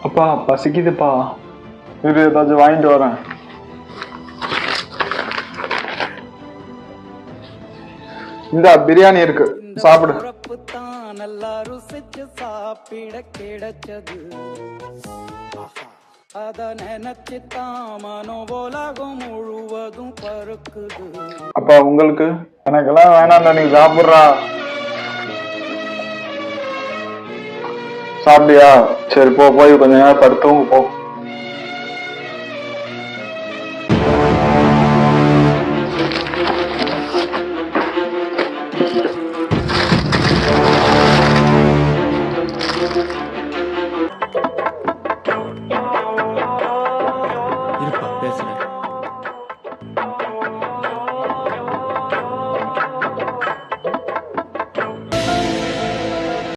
அப்பா பசிக்குதுப்பா. இரு ஏதாச்சும் வாங்கிட்டு வரேன். இந்த பிரியாணி இருக்கு, சாப்பிடு. நல்லா ருசிச்சு சாப்பிட கிடைச்சது. அத நினைச்சு தாமனோ உலகம் முழுவதும் பருக்குது. அப்பா உங்களுக்கு? எனக்கெல்லாம் வேணாம்டா, நீ சாப்பிடுறா. சாப்பிட்டியா? சரி போ, போய் கொஞ்ச நேரம் படுத்தவங்க போ.